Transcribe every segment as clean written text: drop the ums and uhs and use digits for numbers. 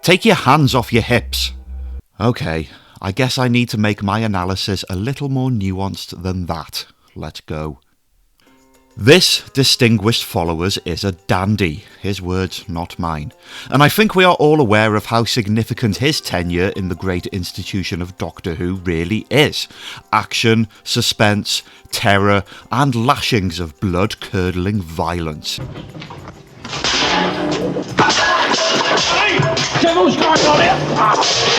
Take your hands off your hips. Okay, I guess I need to make my analysis a little more nuanced than that. Let's go. This distinguished followers is a dandy, his words, not mine, and I think we are all aware of how significant his tenure in the great institution of Doctor Who really is. Action, suspense, terror, and lashings of blood-curdling violence.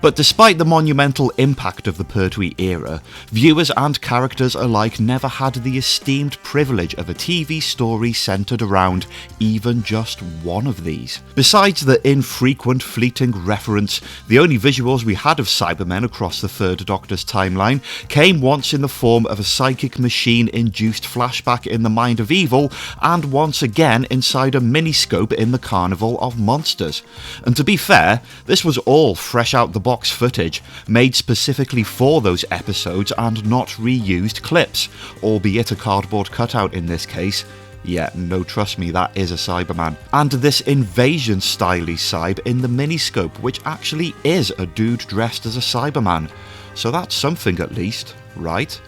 But despite the monumental impact of the Pertwee era, viewers and characters alike never had the esteemed privilege of a TV story centred around even just one of these. Besides the infrequent fleeting reference, the only visuals we had of Cybermen across the Third Doctor's timeline came once in the form of a psychic machine-induced flashback in the Mind of Evil, and once again inside a miniscope in the Carnival of Monsters. And to be fair, this was all fresh out the box footage, made specifically for those episodes and not reused clips, albeit a cardboard cutout in this case. Yeah, no, trust me, that is a Cyberman. And this invasion styly Cyb in the miniscope, which actually is a dude dressed as a Cyberman. So that's something at least, right?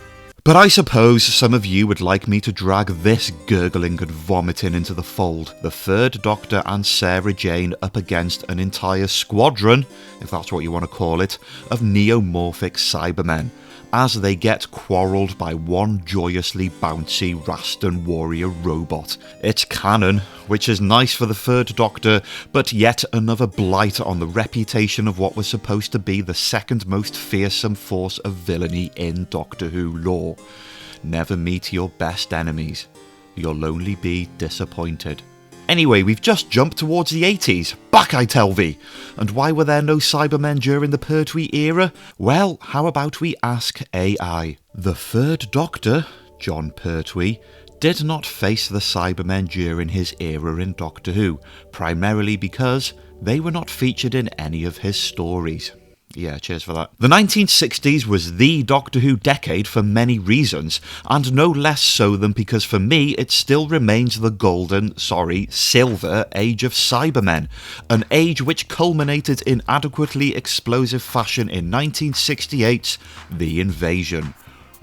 But I suppose some of you would like me to drag this gurgling and vomiting into the fold, the Third Doctor and Sarah Jane up against an entire squadron, if that's what you want to call it, of neomorphic Cybermen, as they get quarrelled by one joyously bouncy Rastan warrior robot. It's canon, which is nice for the Third Doctor, but yet another blight on the reputation of what was supposed to be the second most fearsome force of villainy in Doctor Who lore. Never meet your best enemies. You'll only be disappointed. Anyway, we've just jumped towards the 80s. Back, I tell thee! And why were there no Cybermen during the Pertwee era? Well, how about we ask AI? The Third Doctor, John Pertwee, did not face the Cybermen during his era in Doctor Who, primarily because they were not featured in any of his stories. Yeah, cheers for that. The 1960s was the Doctor Who decade for many reasons, and no less so than because for me it still remains the silver age of Cybermen, an age which culminated in adequately explosive fashion in 1968's The Invasion.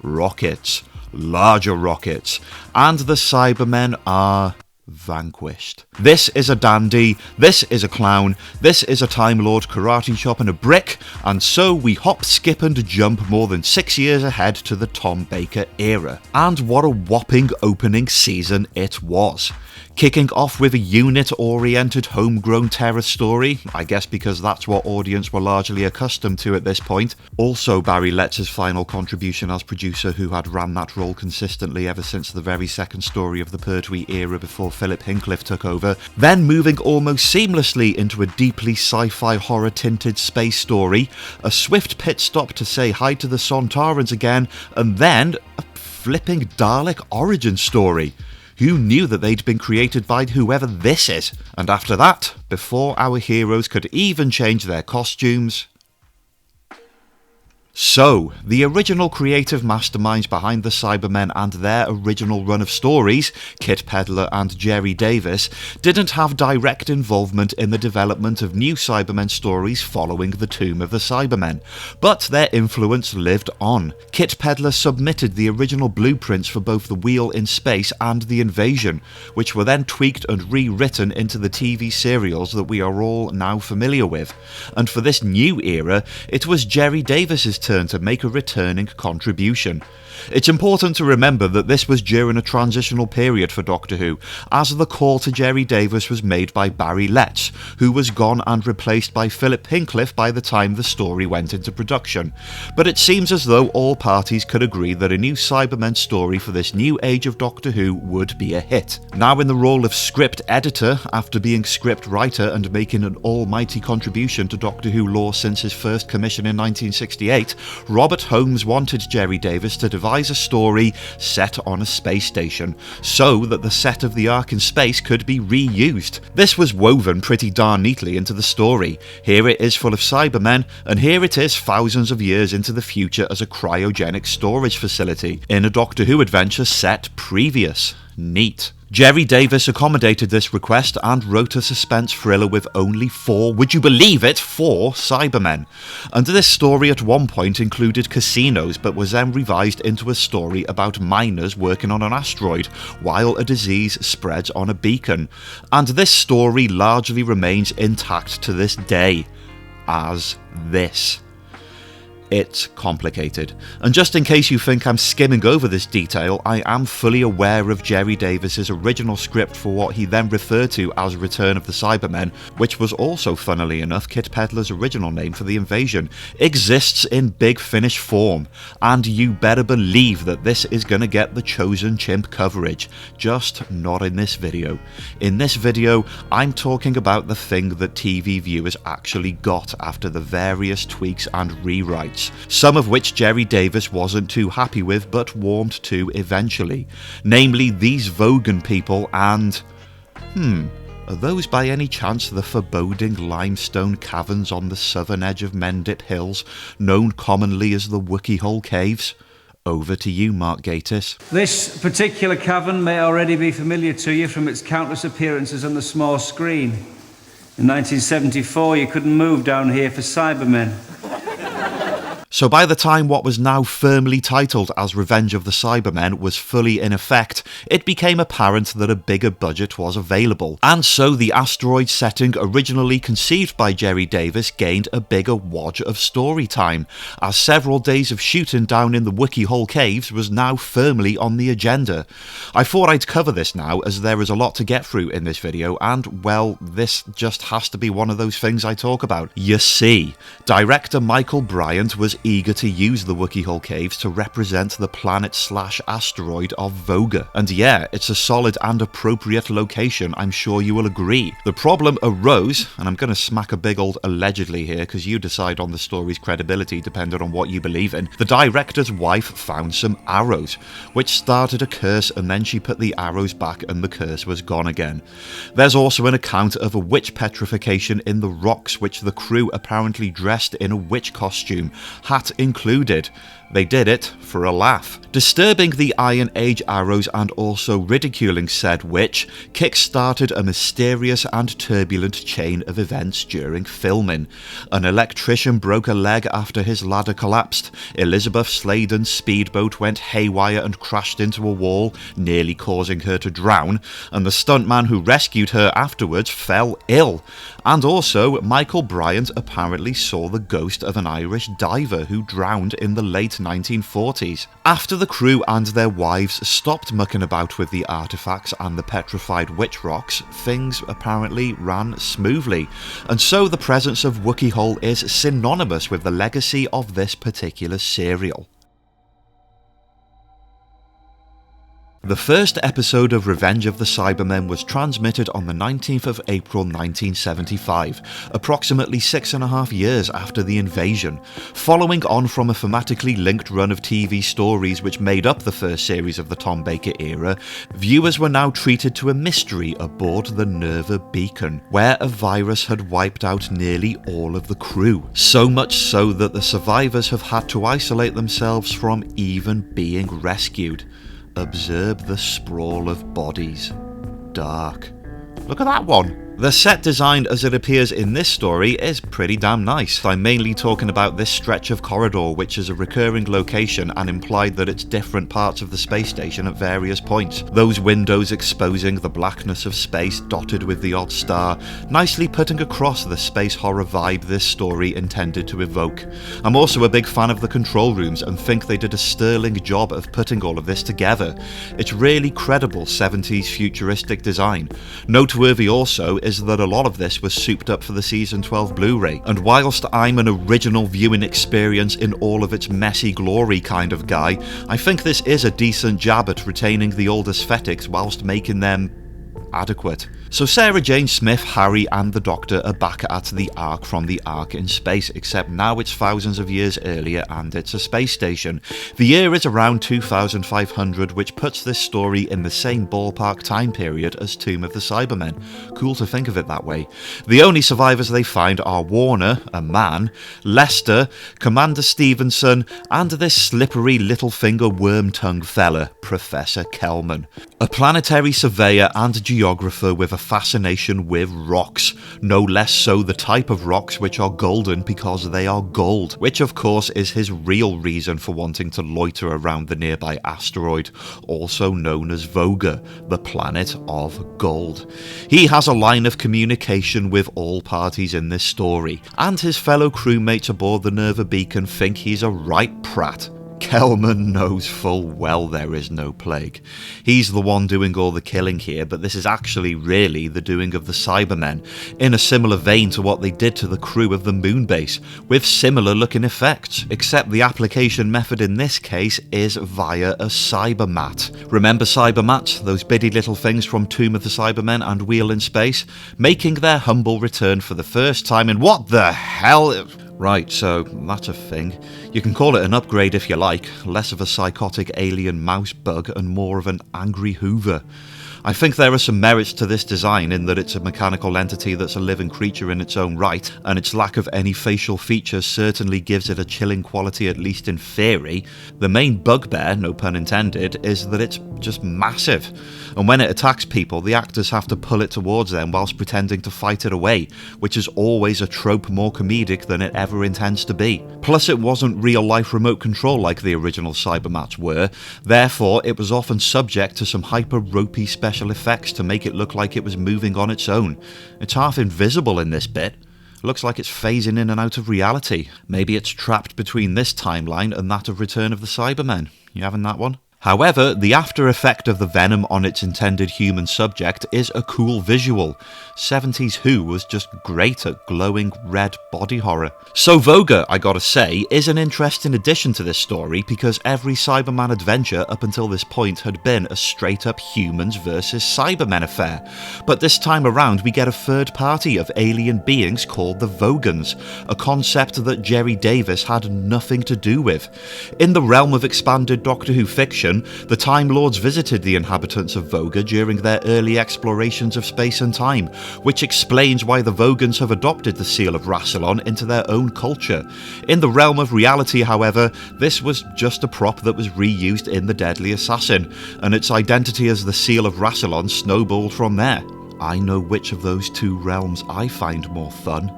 Rockets, larger rockets, and the Cybermen are vanquished. This is a dandy, this is a clown, this is a Time Lord karate chop and a brick, and so we hop, skip and jump more than 6 years ahead to the Tom Baker era. And what a whopping opening season it was. Kicking off with a unit-oriented homegrown terror story, I guess because that's what audience were largely accustomed to at this point. Also Barry Letz's final contribution as producer, who had ran that role consistently ever since the very second story of the Pertwee era before Philip Hincliffe took over. Then moving almost seamlessly into a deeply sci-fi horror-tinted space story, a swift pit stop to say hi to the Sontarans again, and then a flipping Dalek origin story. Who knew that they'd been created by whoever this is? And after that, before our heroes could even change their costumes... So, the original creative masterminds behind the Cybermen and their original run of stories, Kit Pedler and Jerry Davis, didn't have direct involvement in the development of new Cybermen stories following the Tomb of the Cybermen, but their influence lived on. Kit Pedler submitted the original blueprints for both The Wheel in Space and The Invasion, which were then tweaked and rewritten into the TV serials that we are all now familiar with. And for this new era, it was Jerry Davis's turn to make a returning contribution. It's important to remember that this was during a transitional period for Doctor Who, as the call to Jerry Davis was made by Barry Letts, who was gone and replaced by Philip Hincliffe by the time the story went into production. But it seems as though all parties could agree that a new Cybermen story for this new age of Doctor Who would be a hit. Now in the role of script editor, after being script writer and making an almighty contribution to Doctor Who lore since his first commission in 1968, Robert Holmes wanted Jerry Davis to devise a story set on a space station, so that the set of the Ark in Space could be reused. This was woven pretty darn neatly into the story. Here it is full of Cybermen, and here it is thousands of years into the future as a cryogenic storage facility, in a Doctor Who adventure set previous. Neat. Jerry Davis accommodated this request and wrote a suspense thriller with only 4, would you believe it, 4 Cybermen. And this story at one point included casinos, but was then revised into a story about miners working on an asteroid while a disease spreads on a beacon. And this story largely remains intact to this day as this. It's complicated, and just in case you think I'm skimming over this detail, I am fully aware of Jerry Davis's original script for what he then referred to as Return of the Cybermen, which was also, funnily enough, Kit Pedler's original name for the invasion, exists in Big Finish form, and you better believe that this is gonna get the chosen chimp coverage, just not in this video. In this video, I'm talking about the thing that TV viewers actually got after the various tweaks and rewrites, some of which Jerry Davis wasn't too happy with but warmed to eventually, namely these Vogan people and... are those by any chance the foreboding limestone caverns on the southern edge of Mendip Hills, known commonly as the Wookiee Hole Caves? Over to you, Mark Gatiss. This particular cavern may already be familiar to you from its countless appearances on the small screen. In 1974, you couldn't move down here for Cybermen. So by the time what was now firmly titled as Revenge of the Cybermen was fully in effect, it became apparent that a bigger budget was available. And so the asteroid setting originally conceived by Jerry Davis gained a bigger wodge of story time, as several days of shooting down in the Wookiee Hole Caves was now firmly on the agenda. I thought I'd cover this now, as there is a lot to get through in this video, and well, this just has to be one of those things I talk about. You see, director Michael Bryant was eager to use the Wookiee Hole Caves to represent the planet/asteroid of Voga. And yeah, it's a solid and appropriate location, I'm sure you will agree. The problem arose, and I'm going to smack a big old allegedly here because you decide on the story's credibility depending on what you believe in. The director's wife found some arrows, which started a curse, and then she put the arrows back and the curse was gone again. There's also an account of a witch petrification in the rocks, which the crew apparently dressed in a witch costume, hat included. They did it for a laugh. Disturbing the Iron Age arrows and also ridiculing said witch kick-started a mysterious and turbulent chain of events during filming. An electrician broke a leg after his ladder collapsed, Elizabeth Sladen's speedboat went haywire and crashed into a wall, nearly causing her to drown, and the stuntman who rescued her afterwards fell ill. And also, Michael Bryant apparently saw the ghost of an Irish diver who drowned in the late 1940s. After the crew and their wives stopped mucking about with the artifacts and the petrified witch rocks, things apparently ran smoothly. And so the presence of Wookiee Hole is synonymous with the legacy of this particular serial. The first episode of Revenge of the Cybermen was transmitted on the 19th of April 1975, approximately 6.5 years after the invasion. Following on from a thematically linked run of TV stories which made up the first series of the Tom Baker era, viewers were now treated to a mystery aboard the Nerva Beacon, where a virus had wiped out nearly all of the crew. So much so that the survivors have had to isolate themselves from even being rescued. Observe the sprawl of bodies. Dark. Look at that one. The set design as it appears in this story is pretty damn nice. I'm mainly talking about this stretch of corridor, which is a recurring location and implied that it's different parts of the space station at various points. Those windows exposing the blackness of space dotted with the odd star, nicely putting across the space horror vibe this story intended to evoke. I'm also a big fan of the control rooms and think they did a sterling job of putting all of this together. It's really credible 70s futuristic design. Noteworthy also is that a lot of this was souped up for the Season 12 Blu-ray, and whilst I'm an original viewing experience in all of its messy glory kind of guy, I think this is a decent jab at retaining the old aesthetics whilst making them adequate. So Sarah Jane Smith, Harry and the Doctor are back at the Ark from the Ark in space, except now it's thousands of years earlier and it's a space station. The year is around 2500, which puts this story in the same ballpark time period as Tomb of the Cybermen. Cool to think of it that way. The only survivors they find are Warner, a man, Lester, Commander Stevenson, and this slippery little finger worm-tongued fella, Professor Kelman. A planetary surveyor and geographer with a fascination with rocks, no less so the type of rocks which are golden because they are gold, which of course is his real reason for wanting to loiter around the nearby asteroid, also known as Voga, the planet of gold. He has a line of communication with all parties in this story, and his fellow crewmates aboard the Nerva Beacon think he's a right prat. Kelman knows full well there is no plague. He's the one doing all the killing here, but this is actually really the doing of the Cybermen, in a similar vein to what they did to the crew of the moon base, with similar looking effects, except the application method in this case is via a cybermat. Remember cybermats, those biddy little things from Tomb of the Cybermen and Wheel in Space, making their humble return for the first time in what the hell... Right, so that's a thing. You can call it an upgrade if you like, less of a psychotic alien mouse bug and more of an angry Hoover. I think there are some merits to this design in that it's a mechanical entity that's a living creature in its own right, and its lack of any facial features certainly gives it a chilling quality, at least in theory. The main bugbear, no pun intended, is that it's just massive, and when it attacks people, the actors have to pull it towards them whilst pretending to fight it away, which is always a trope more comedic than it ever intends to be. Plus it wasn't real-life remote control like the original Cybermats were, therefore it was often subject to some hyper-ropey special effects to make it look like it was moving on its own. It's half invisible in this bit. Looks like it's phasing in and out of reality. Maybe it's trapped between this timeline and that of Return of the Cybermen. You having that one? However, the after effect of the venom on its intended human subject is a cool visual. 70s Who was just great at glowing red body horror. So Voga, I gotta say, is an interesting addition to this story because every Cyberman adventure up until this point had been a straight up humans versus Cybermen affair. But this time around we get a third party of alien beings called the Vogans, a concept that Jerry Davis had nothing to do with. In the realm of expanded Doctor Who fiction, the Time Lords visited the inhabitants of Voga during their early explorations of space and time, which explains why the Vogans have adopted the Seal of Rassilon into their own culture. In the realm of reality, however, this was just a prop that was reused in The Deadly Assassin, and its identity as the Seal of Rassilon snowballed from there. I know which of those two realms I find more fun.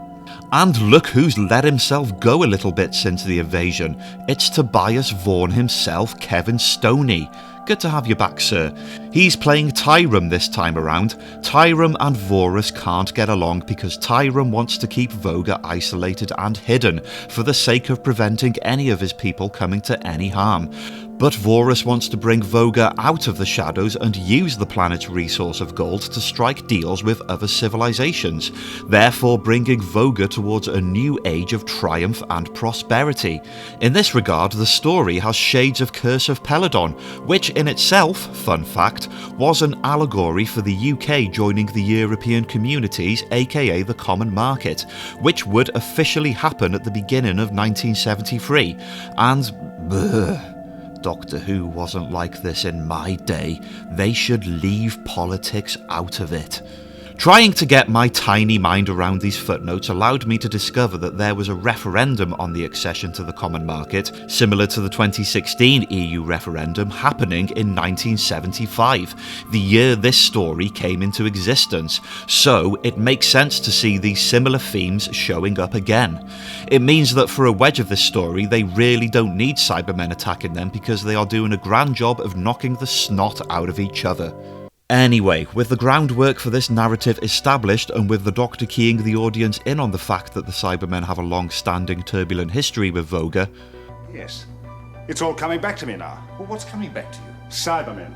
And look who's let himself go a little bit since the invasion. It's Tobias Vaughan himself, Kevin Stoney. Good to have you back, sir. He's playing Tyrum this time around. Tyrum and Vorus can't get along because Tyrum wants to keep Voga isolated and hidden for the sake of preventing any of his people coming to any harm. But Vorus wants to bring Voga out of the shadows and use the planet's resource of gold to strike deals with other civilizations, therefore bringing Voga towards a new age of triumph and prosperity. In this regard, the story has shades of Curse of Peladon, which in itself, fun fact, was an allegory for the UK joining the European communities, aka the Common Market, which would officially happen at the beginning of 1973, and Doctor Who wasn't like this in my day. They should leave politics out of it. Trying to get my tiny mind around these footnotes allowed me to discover that there was a referendum on the accession to the Common Market, similar to the 2016 EU referendum, happening in 1975, the year this story came into existence, so it makes sense to see these similar themes showing up again. It means that for a wedge of this story, they really don't need Cybermen attacking them because they are doing a grand job of knocking the snot out of each other. Anyway, with the groundwork for this narrative established and with the Doctor keying the audience in on the fact that the Cybermen have a long-standing turbulent history with Voga... Yes. It's all coming back to me now. Well, what's coming back to you? Cybermen.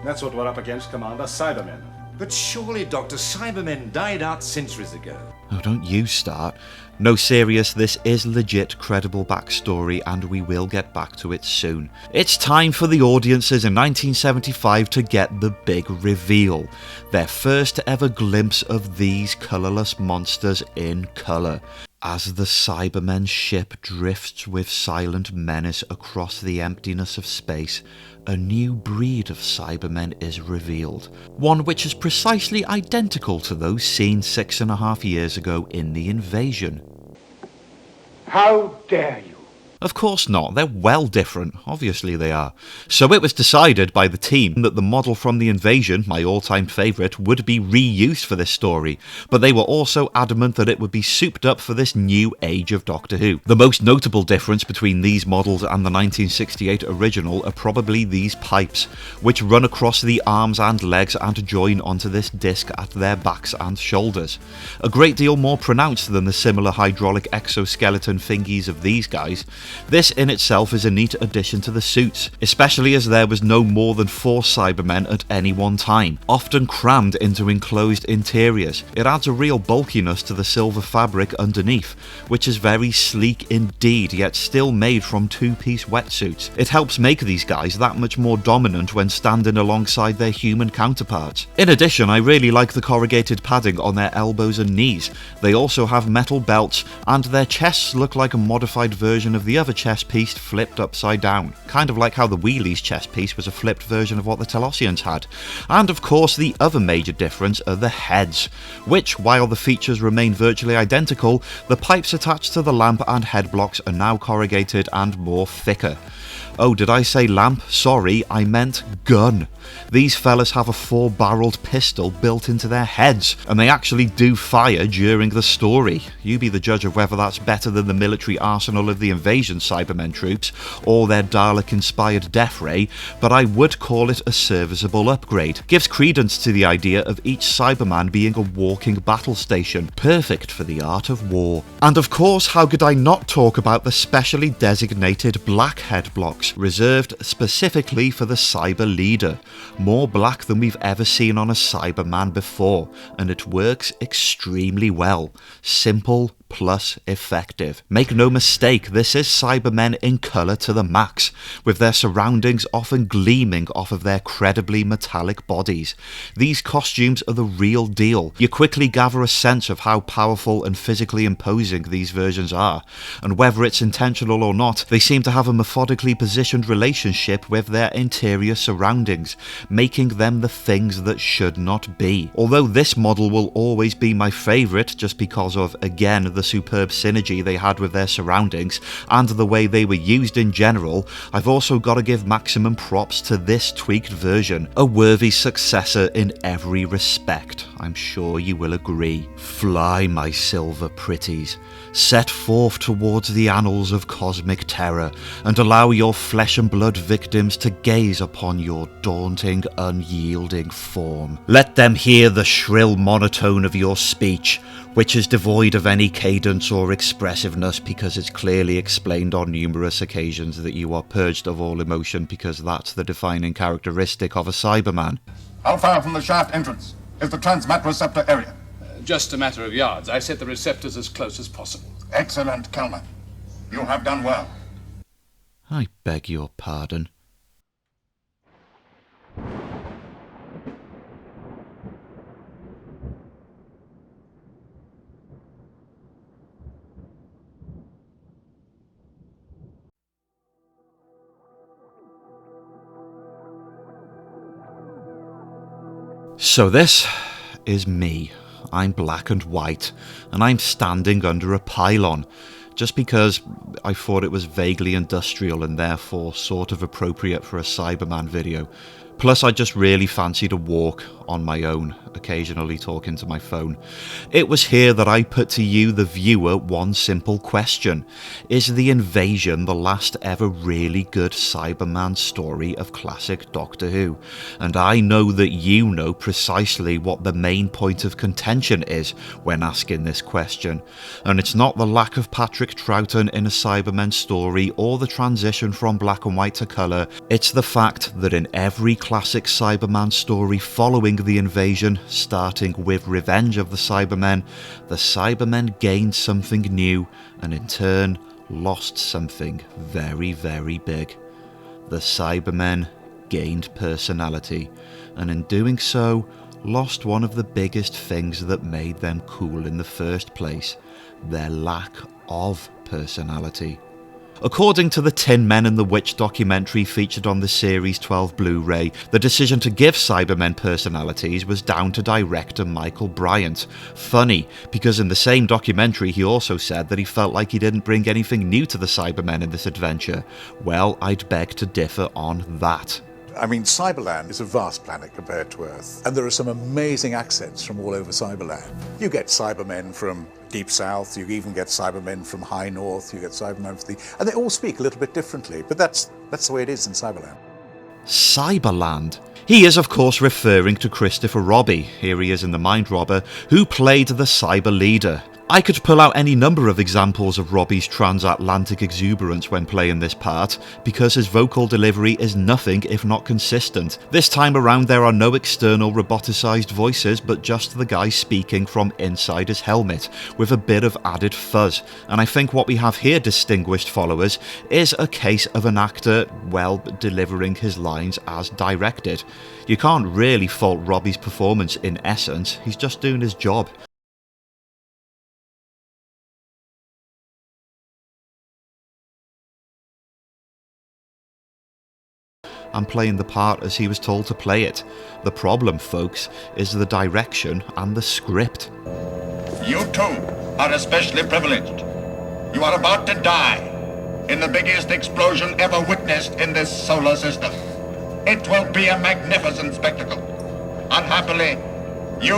That's what we're up against, Commander. Cybermen. But surely, Doctor, Cybermen died out centuries ago. Oh, don't you start. No, serious, this is legit credible backstory and we will get back to it soon. It's time for the audiences in 1975 to get the big reveal. Their first ever glimpse of these colourless monsters in colour. As the Cybermen ship drifts with silent menace across the emptiness of space, a new breed of Cybermen is revealed. One which is precisely identical to those seen 6.5 years ago in the invasion. How dare you? Of course not, they're well different, obviously they are. So it was decided by the team that the model from the invasion, my all-time favourite, would be reused for this story, but they were also adamant that it would be souped up for this new age of Doctor Who. The most notable difference between these models and the 1968 original are probably these pipes, which run across the arms and legs and join onto this disc at their backs and shoulders. A great deal more pronounced than the similar hydraulic exoskeleton thingies of these guys. This in itself is a neat addition to the suits, especially as there was no more than 4 Cybermen at any one time, often crammed into enclosed interiors. It adds a real bulkiness to the silver fabric underneath, which is very sleek indeed, yet still made from 2-piece wetsuits. It helps make these guys that much more dominant when standing alongside their human counterparts. In addition, I really like the corrugated padding on their elbows and knees. They also have metal belts, and their chests look like a modified version of the other chest piece flipped upside down, kind of like how the Wheelie's chest piece was a flipped version of what the Telosians had. And of course the other major difference are the heads, which, while the features remain virtually identical, the pipes attached to the lamp and head blocks are now corrugated and more thicker. Oh, did I say lamp? Sorry, I meant gun. These fellas have a 4-barreled pistol built into their heads, and they actually do fire during the story. You be the judge of whether that's better than the military arsenal of the invasion Cybermen troops, or their Dalek-inspired death ray, but I would call it a serviceable upgrade. Gives credence to the idea of each Cyberman being a walking battle station, perfect for the art of war. And of course, how could I not talk about the specially designated black head blocks, reserved specifically for the Cyber Leader. More black than we've ever seen on a Cyberman before, and it works extremely well. Simple plus effective. Make no mistake, this is Cybermen in colour to the max, with their surroundings often gleaming off of their credibly metallic bodies. These costumes are the real deal. You quickly gather a sense of how powerful and physically imposing these versions are, and whether it's intentional or not, they seem to have a methodically positioned relationship with their interior surroundings, making them the things that should not be. Although this model will always be my favourite just because of, again, the superb synergy they had with their surroundings and the way they were used in general, I've also got to give maximum props to this tweaked version, a worthy successor in every respect. I'm sure you will agree. Fly, my silver pretties. Set forth towards the annals of cosmic terror, and allow your flesh and blood victims to gaze upon your daunting, unyielding form. Let them hear the shrill monotone of your speech, which is devoid of any cadence or expressiveness because it's clearly explained on numerous occasions that you are purged of all emotion because that's the defining characteristic of a Cyberman. How far from the shaft entrance is the transmat receptor area? Just a matter of yards. I set the receptors as close as possible. Excellent, Kelmer. You have done well. I beg your pardon. So this is me. I'm black and white, and I'm standing under a pylon, just because I thought it was vaguely industrial and therefore sort of appropriate for a Cyberman video. Plus I just really fancied a walk on my own, occasionally talking to my phone. It was here that I put to you, the viewer, one simple question. Is the invasion the last ever really good Cyberman story of classic Doctor Who? And I know that you know precisely what the main point of contention is when asking this question. And it's not the lack of Patrick Troughton in a Cybermen story or the transition from black and white to colour, it's the fact that in every classic Cyberman story following the invasion, starting with Revenge of the Cybermen gained something new and in turn lost something very, very big. The Cybermen gained personality, and in doing so, lost one of the biggest things that made them cool in the first place: their lack of personality. According to the Tin Men and the Witch documentary featured on the Series 12 Blu-ray, the decision to give Cybermen personalities was down to director Michael Bryant. Funny, because in the same documentary he also said that he felt like he didn't bring anything new to the Cybermen in this adventure. Well, I'd beg to differ on that. I mean, Cyberland is a vast planet compared to Earth, and there are some amazing accents from all over Cyberland. You get Cybermen from Deep South, you even get Cybermen from High North, you get Cybermen from and they all speak a little bit differently, but that's the way it is in Cyberland. Cyberland. He is of course referring to Christopher Robbie, here he is in The Mind Robber, who played the Cyber Leader. I could pull out any number of examples of Robbie's transatlantic exuberance when playing this part, because his vocal delivery is nothing if not consistent. This time around there are no external roboticized voices, but just the guy speaking from inside his helmet, with a bit of added fuzz. And I think what we have here, distinguished followers, is a case of an actor, well, delivering his lines as directed. You can't really fault Robbie's performance in essence, he's just doing his job. And playing the part as he was told to play it. The problem, folks, is the direction and the script. You too are especially privileged. You are about to die in the biggest explosion ever witnessed in this solar system. It will be a magnificent spectacle. Unhappily, you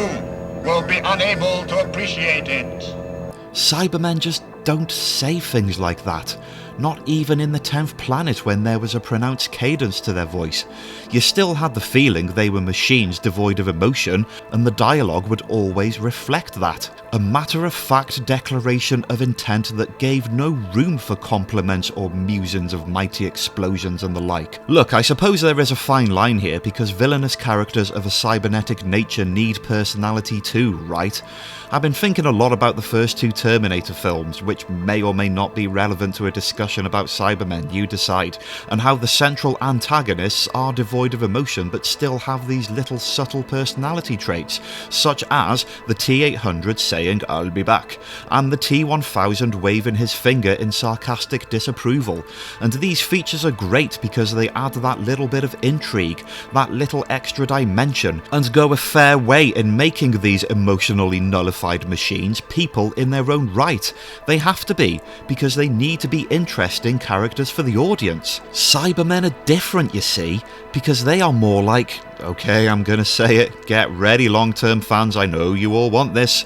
will be unable to appreciate it. Cybermen just don't say things like that. Not even in the 10th Planet when there was a pronounced cadence to their voice. You still had the feeling they were machines devoid of emotion, and the dialogue would always reflect that. A matter-of-fact declaration of intent that gave no room for compliments or musings of mighty explosions and the like. Look, I suppose there is a fine line here, because villainous characters of a cybernetic nature need personality too, right? I've been thinking a lot about the first two Terminator films, which may or may not be relevant to a discussion about Cybermen, you decide, and how the central antagonists are devoid of emotion but still have these little subtle personality traits, such as the T-800 saying "I'll be back," and the T-1000 waving his finger in sarcastic disapproval. And these features are great because they add that little bit of intrigue, that little extra dimension, and go a fair way in making these emotionally nullified machines people in their own right. They have to be, because they need to be interesting characters for the audience. Cybermen are different, you see, because they are more like, okay, I'm gonna say it, get ready long-term fans, I know you all want this,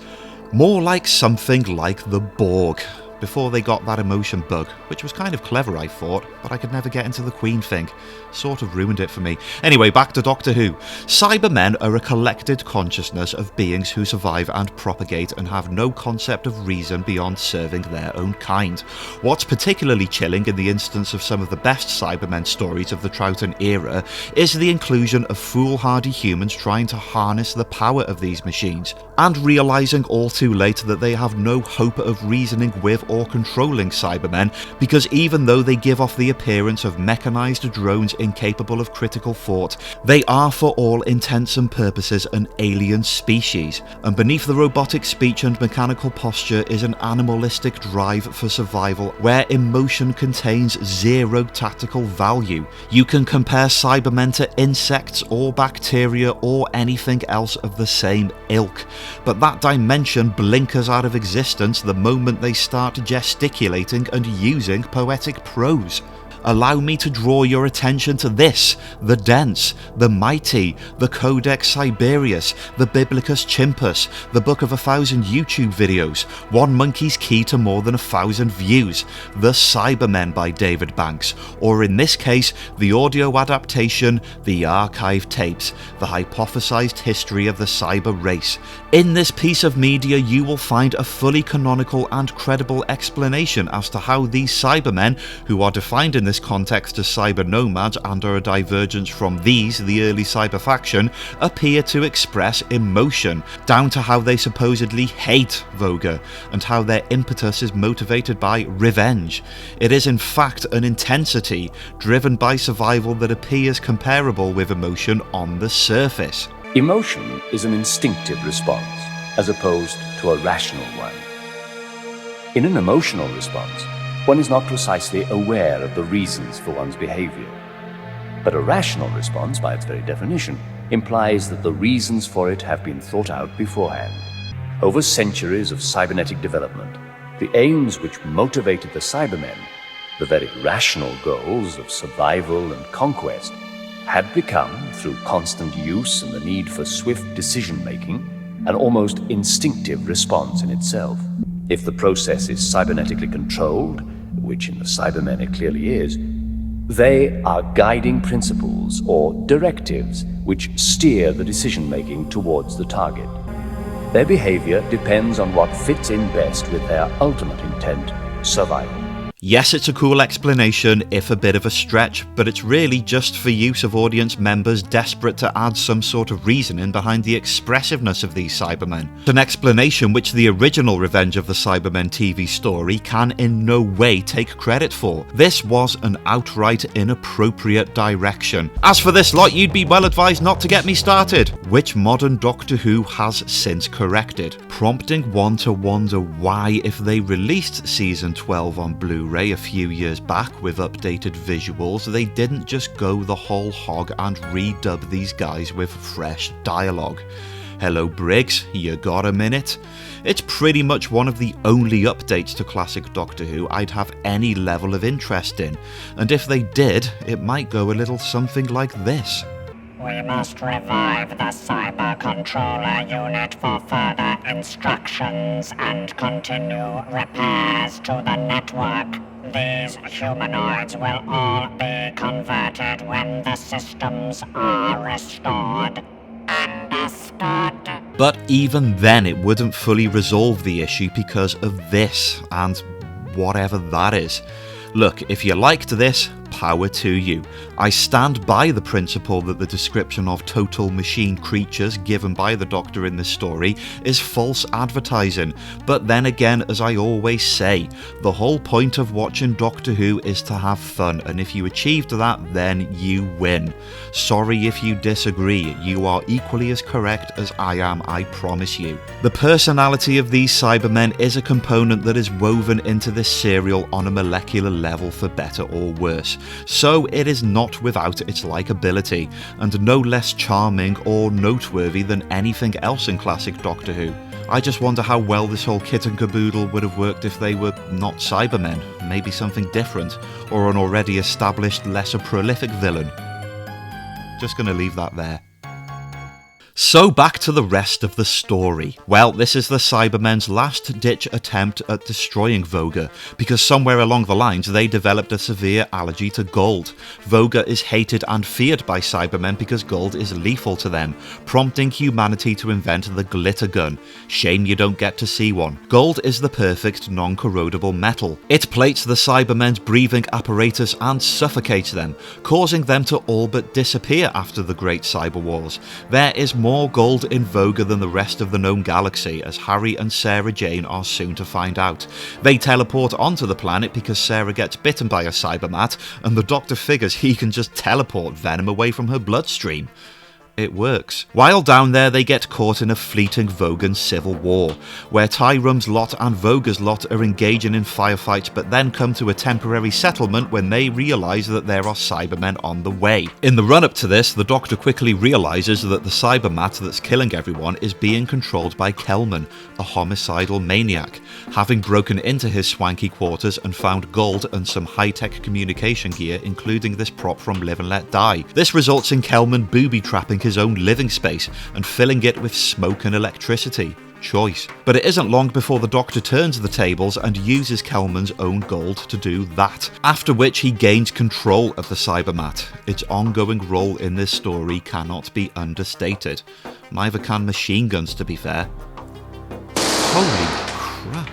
more like something like the Borg, before they got that emotion bug, which was kind of clever I thought, but I could never get into the Queen thing. Sort of ruined it for me. Anyway, back to Doctor Who. Cybermen are a collected consciousness of beings who survive and propagate and have no concept of reason beyond serving their own kind. What's particularly chilling in the instance of some of the best Cybermen stories of the Troughton era is the inclusion of foolhardy humans trying to harness the power of these machines, and realising all too late that they have no hope of reasoning with or controlling Cybermen, because even though they give off the appearance of mechanised drones incapable of critical thought, they are for all intents and purposes an alien species, and beneath the robotic speech and mechanical posture is an animalistic drive for survival where emotion contains zero tactical value. You can compare Cybermen to insects or bacteria or anything else of the same ilk, but that dimension blinkers out of existence the moment they start gesticulating and using poetic prose. Allow me to draw your attention to this, the Dense, the Mighty, the Codex Siberius, the Biblicus Chimpus, the Book of 1,000 YouTube videos, One Monkey's Key to More Than 1,000 Views, The Cybermen by David Banks, or in this case, the audio adaptation, The Archive Tapes, the hypothesized history of the cyber race. In this piece of media you will find a fully canonical and credible explanation as to how these Cybermen, who are defined in this context as cyber nomads and are a divergence from these, the early cyber faction, appear to express emotion, down to how they supposedly hate Voga, and how their impetus is motivated by revenge. It is in fact an intensity driven by survival that appears comparable with emotion on the surface. Emotion is an instinctive response, as opposed to a rational one. In an emotional response, one is not precisely aware of the reasons for one's behavior. But a rational response, by its very definition, implies that the reasons for it have been thought out beforehand. Over centuries of cybernetic development, the aims which motivated the Cybermen, the very rational goals of survival and conquest, had become, through constant use and the need for swift decision-making, an almost instinctive response in itself. If the process is cybernetically controlled, which in the Cybermen it clearly is, they are guiding principles or directives which steer the decision-making towards the target. Their behavior depends on what fits in best with their ultimate intent, survival. Yes, it's a cool explanation, if a bit of a stretch, but it's really just for use of audience members desperate to add some sort of reasoning behind the expressiveness of these Cybermen. It's an explanation which the original Revenge of the Cybermen TV story can in no way take credit for. This was an outright inappropriate direction. As for this lot, you'd be well advised not to get me started, which modern Doctor Who has since corrected, prompting one to wonder why, if they released Season 12 on Blu-ray a few years back with updated visuals, they didn't just go the whole hog and redub these guys with fresh dialogue. Hello Briggs, you got a minute? It's pretty much one of the only updates to classic Doctor Who I'd have any level of interest in, and if they did, it might go a little something like this. We must revive the Cyber Controller Unit for further instructions and continue repairs to the network. These humanoids will all be converted when the systems are restored. Understood? But even then it wouldn't fully resolve the issue because of this, and whatever that is. Look, if you liked this, power to you. I stand by the principle that the description of total machine creatures given by the Doctor in this story is false advertising, but then again, as I always say, the whole point of watching Doctor Who is to have fun, and if you achieved that, then you win. Sorry if you disagree, you are equally as correct as I am, I promise you. The personality of these Cybermen is a component that is woven into this serial on a molecular level, for better or worse. So it is not without its likability, and no less charming or noteworthy than anything else in classic Doctor Who. I just wonder how well this whole kit and caboodle would have worked if they were not Cybermen, maybe something different, or an already established lesser prolific villain. Just gonna leave that there. So back to the rest of the story. Well, this is the Cybermen's last-ditch attempt at destroying Voga, because somewhere along the lines they developed a severe allergy to gold. Voga is hated and feared by Cybermen because gold is lethal to them, prompting humanity to invent the glitter gun. Shame you don't get to see one. Gold is the perfect non-corrodable metal. It plates the Cybermen's breathing apparatus and suffocates them, causing them to all but disappear after the Great Cyber Wars. There is more gold in Voga than the rest of the known galaxy, as Harry and Sarah Jane are soon to find out. They teleport onto the planet because Sarah gets bitten by a cybermat, and the Doctor figures he can just teleport venom away from her bloodstream. It works. While down there, they get caught in a fleeting Vogan civil war, where Tyrum's lot and Voga's lot are engaging in firefights, but then come to a temporary settlement when they realise that there are Cybermen on the way. In the run-up to this, the Doctor quickly realises that the cybermat that's killing everyone is being controlled by Kelman, a homicidal maniac. Having broken into his swanky quarters and found gold and some high-tech communication gear, including this prop from Live and Let Die. This results in Kelman booby-trapping his own living space and filling it with smoke and electricity. Choice. But it isn't long before the Doctor turns the tables and uses Kelman's own gold to do that, after which he gains control of the cybermat. Its ongoing role in this story cannot be understated. Neither can machine guns, to be fair. Holy crap.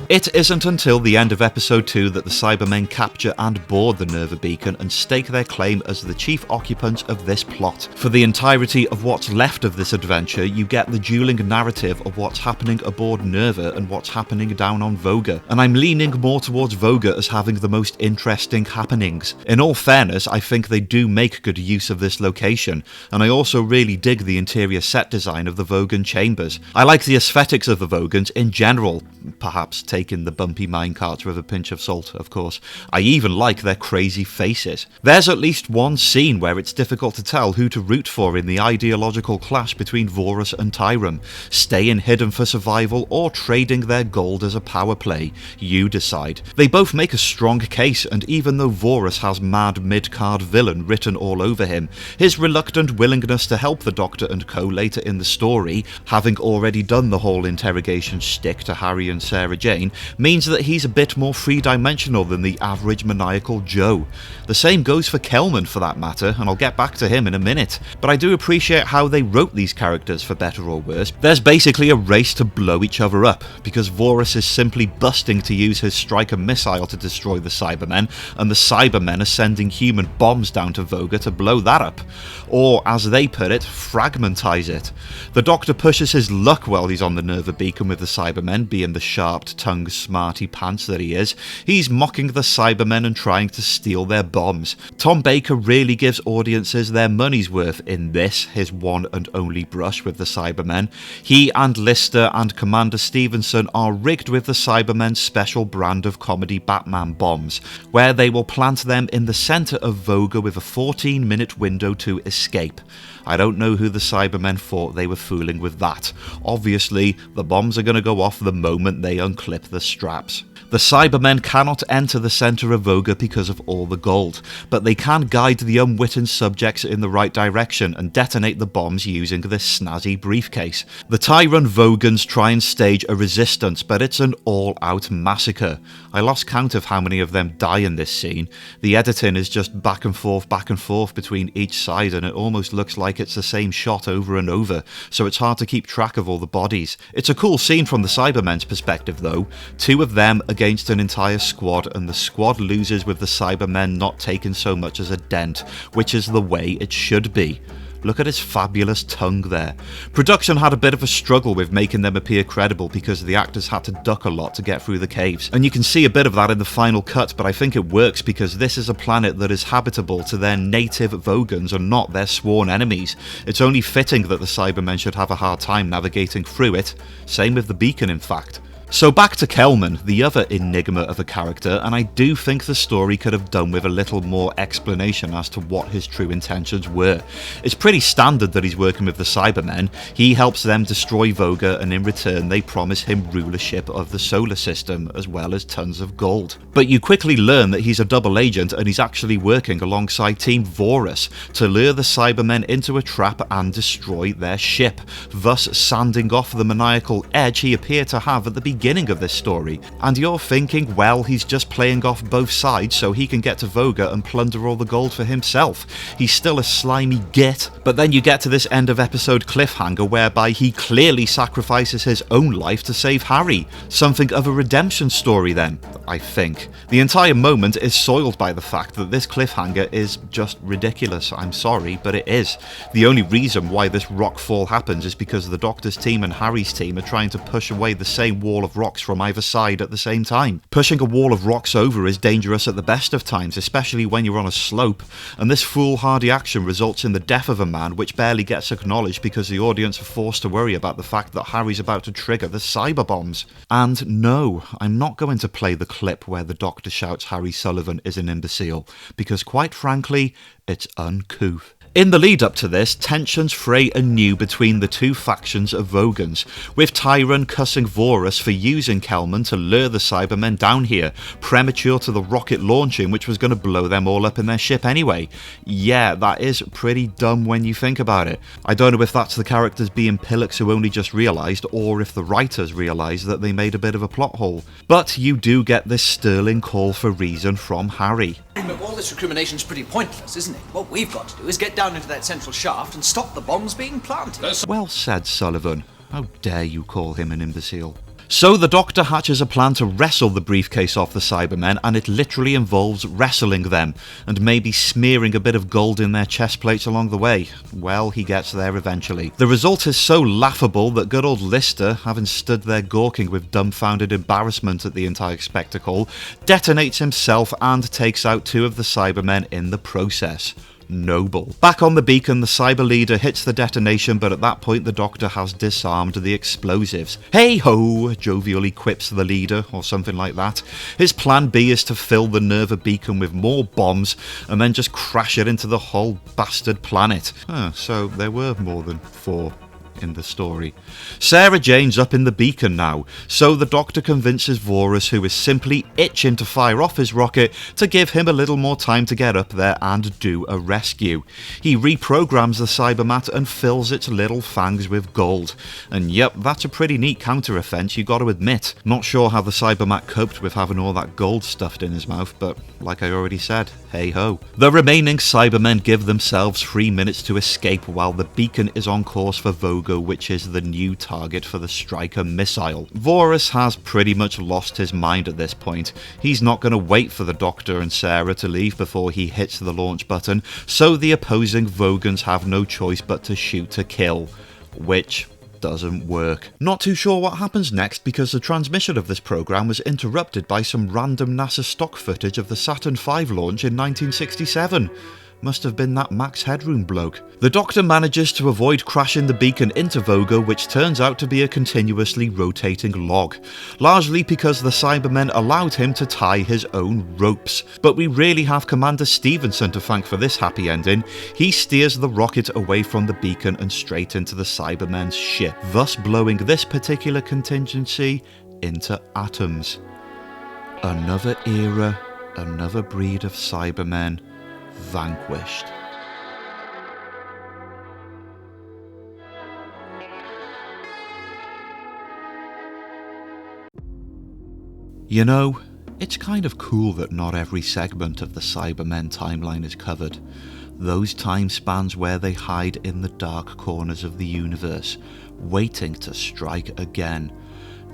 It isn't until the end of episode 2 that the Cybermen capture and board the Nerva beacon and stake their claim as the chief occupants of this plot. For the entirety of what's left of this adventure, you get the dueling narrative of what's happening aboard Nerva and what's happening down on Voga, and I'm leaning more towards Voga as having the most interesting happenings. In all fairness, I think they do make good use of this location, and I also really dig the interior set design of the Vogan chambers. I like the aesthetics of the Vogans in general, perhaps taking the bumpy minecarts with a pinch of salt, of course. I even like their crazy faces. There's at least one scene where it's difficult to tell who to root for in the ideological clash between Vorus and Tyrum, staying hidden for survival or trading their gold as a power play. You decide. They both make a strong case, and even though Vorus has mad mid-card villain written all over him, his reluctant willingness to help the Doctor and co later in the story, having already done the whole interrogation shtick to Harry and Sarah Jane, means that he's a bit more three-dimensional than the average maniacal Joe. The same goes for Kelman for that matter, and I'll get back to him in a minute, but I do appreciate how they wrote these characters for better or worse. There's basically a race to blow each other up, because Vorus is simply busting to use his Striker missile to destroy the Cybermen, and the Cybermen are sending human bombs down to Voga to blow that up. Or, as they put it, fragmentize it. The Doctor pushes his luck while he's on the Nerva beacon with the Cybermen, being the sharp-tongued smarty pants that he is. He's mocking the Cybermen and trying to steal their bombs. Tom Baker really gives audiences their money's worth in this, his one and only brush with the Cybermen. He and Lister and Commander Stevenson are rigged with the Cybermen's special brand of comedy Batman bombs, where they will plant them in the centre of Voga with a 14-minute window to escape. I don't know who the Cybermen thought they were fooling with that. Obviously, the bombs are going to go off the moment they unclip the straps. The Cybermen cannot enter the centre of Voga because of all the gold, but they can guide the unwitting subjects in the right direction and detonate the bombs using this snazzy briefcase. The Tyrant Vogans try and stage a resistance, but it's an all-out massacre. I lost count of how many of them die in this scene. The editing is just back and forth between each side, and it almost looks like it's the same shot over and over, so it's hard to keep track of all the bodies. It's a cool scene from the Cybermen's perspective though. Two of them against an entire squad, and the squad loses with the Cybermen not taking so much as a dent, which is the way it should be. Look at his fabulous tongue there. Production had a bit of a struggle with making them appear credible because the actors had to duck a lot to get through the caves, and you can see a bit of that in the final cut, but I think it works because this is a planet that is habitable to their native Vogans and not their sworn enemies. It's only fitting that the Cybermen should have a hard time navigating through it. Same with the beacon, in fact. So back to Kelman, the other enigma of a character, and I do think the story could have done with a little more explanation as to what his true intentions were. It's pretty standard that he's working with the Cybermen. He helps them destroy Voga, and in return they promise him rulership of the solar system, as well as tons of gold. But you quickly learn that he's a double agent and he's actually working alongside Team Vorus to lure the Cybermen into a trap and destroy their ship, thus sanding off the maniacal edge he appeared to have at the beginning of this story. And you're thinking, well, he's just playing off both sides so he can get to Voga and plunder all the gold for himself. He's still a slimy git. But then you get to this end of episode cliffhanger whereby he clearly sacrifices his own life to save Harry. Something of a redemption story then, I think. The entire moment is soiled by the fact that this cliffhanger is just ridiculous. I'm sorry, but it is. The only reason why this rock fall happens is because the Doctor's team and Harry's team are trying to push away the same wall of rocks from either side at the same time. Pushing a wall of rocks over is dangerous at the best of times, especially when you're on a slope, and this foolhardy action results in the death of a man, which barely gets acknowledged because the audience are forced to worry about the fact that Harry's about to trigger the cyber bombs. And no, I'm not going to play the clip where the Doctor shouts Harry Sullivan is an imbecile, because quite frankly, it's uncouth. In the lead up to this, tensions fray anew between the two factions of Vogans, with Tyron cussing Vorus for using Kelman to lure the Cybermen down here, premature to the rocket launching which was going to blow them all up in their ship anyway. Yeah, that is pretty dumb when you think about it. I don't know if that's the characters being pillocks who only just realised, or if the writers realised that they made a bit of a plot hole. But you do get this sterling call for reason from Harry. But all this recrimination's pretty pointless, isn't it? What we've got to do is get down into that central shaft and stop the bombs being planted. Well said, Sullivan. How dare you call him an imbecile? So the Doctor hatches a plan to wrestle the briefcase off the Cybermen, and it literally involves wrestling them, and maybe smearing a bit of gold in their chest plates along the way. Well, he gets there eventually. The result is so laughable that good old Lister, having stood there gawking with dumbfounded embarrassment at the entire spectacle, detonates himself and takes out 2 of the Cybermen in the process. Noble. Back on the beacon, the Cyber leader hits the detonation, but at that point the Doctor has disarmed the explosives. Hey ho, jovially quips the leader, or something like that. His plan B is to fill the Nerva beacon with more bombs and then just crash it into the whole bastard planet. So there were more than 4 in the story. Sarah Jane's up in the beacon now, so the Doctor convinces Vorus, who is simply itching to fire off his rocket, to give him a little more time to get up there and do a rescue. He reprograms the Cybermat and fills its little fangs with gold. And yep, that's a pretty neat counter-offense, you gotta admit. Not sure how the Cybermat coped with having all that gold stuffed in his mouth, but like I already said, hey ho. The remaining Cybermen give themselves 3 minutes to escape while the beacon is on course for Vogo, which is the new target for the Striker missile. Vorus has pretty much lost his mind at this point. He's not going to wait for the Doctor and Sarah to leave before he hits the launch button, so the opposing Vogons have no choice but to shoot to kill, which doesn't work. Not too sure what happens next because the transmission of this program was interrupted by some random NASA stock footage of the Saturn V launch in 1967. Must have been that Max Headroom bloke. The Doctor manages to avoid crashing the beacon into Vogo, which turns out to be a continuously rotating log, largely because the Cybermen allowed him to tie his own ropes. But we really have Commander Stevenson to thank for this happy ending. He steers the rocket away from the beacon and straight into the Cybermen's ship, thus blowing this particular contingency into atoms. Another era, another breed of Cybermen vanquished. You know, it's kind of cool that not every segment of the Cybermen timeline is covered. Those time spans where they hide in the dark corners of the universe, waiting to strike again.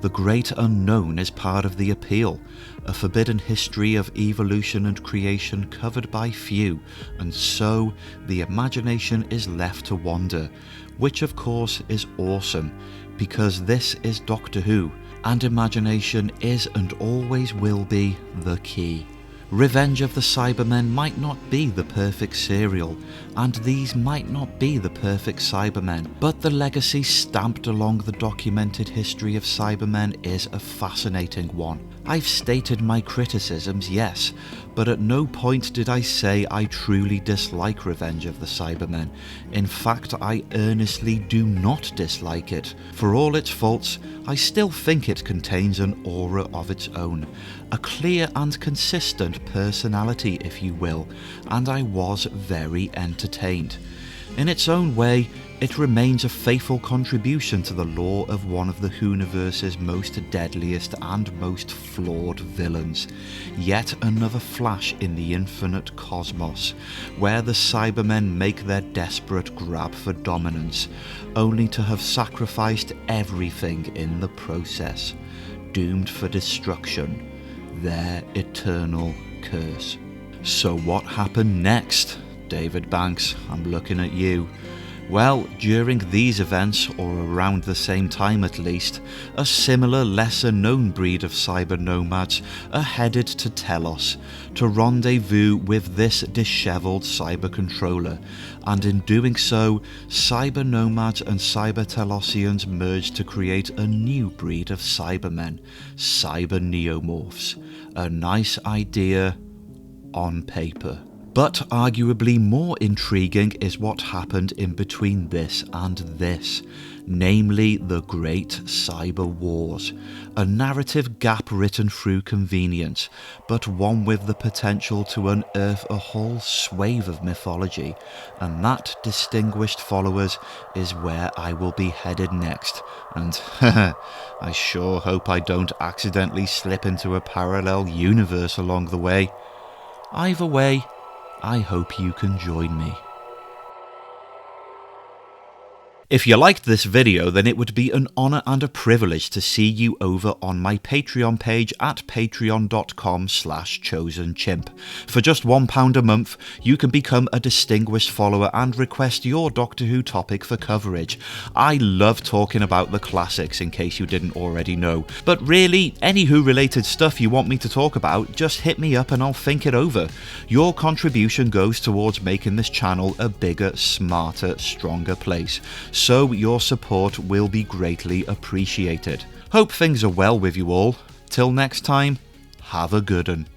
The great unknown is part of the appeal, a forbidden history of evolution and creation covered by few, and so the imagination is left to wander, which of course is awesome, because this is Doctor Who, and imagination is and always will be the key. Revenge of the Cybermen might not be the perfect serial, and these might not be the perfect Cybermen, but the legacy stamped along the documented history of Cybermen is a fascinating one. I've stated my criticisms, yes, but at no point did I say I truly dislike Revenge of the Cybermen. In fact, I earnestly do not dislike it. For all its faults, I still think it contains an aura of its own, a clear and consistent personality, if you will, and I was very entertained. In its own way, it remains a faithful contribution to the lore of one of the Whoniverse's most deadliest and most flawed villains. Yet another flash in the infinite cosmos, where the Cybermen make their desperate grab for dominance, only to have sacrificed everything in the process, doomed for destruction, their eternal curse. So what happened next? David Banks, I'm looking at you. Well, during these events, or around the same time at least, a similar lesser-known breed of cyber nomads are headed to Telos to rendezvous with this dishevelled cyber controller, and in doing so, cyber nomads and cyber Telosians merge to create a new breed of Cybermen, cyber neomorphs. A nice idea on paper. But arguably more intriguing is what happened in between this and this, namely the Great Cyber Wars, a narrative gap written through convenience, but one with the potential to unearth a whole swathe of mythology, and that, distinguished followers, is where I will be headed next, and I sure hope I don't accidentally slip into a parallel universe along the way. Either way, I hope you can join me. If you liked this video, then it would be an honour and a privilege to see you over on my Patreon page at patreon.com/chosenchimp. For just £1 a month, you can become a distinguished follower and request your Doctor Who topic for coverage. I love talking about the classics, in case you didn't already know. But really, any Who related stuff you want me to talk about, just hit me up and I'll think it over. Your contribution goes towards making this channel a bigger, smarter, stronger place. So your support will be greatly appreciated. Hope things are well with you all. Till next time, have a good one.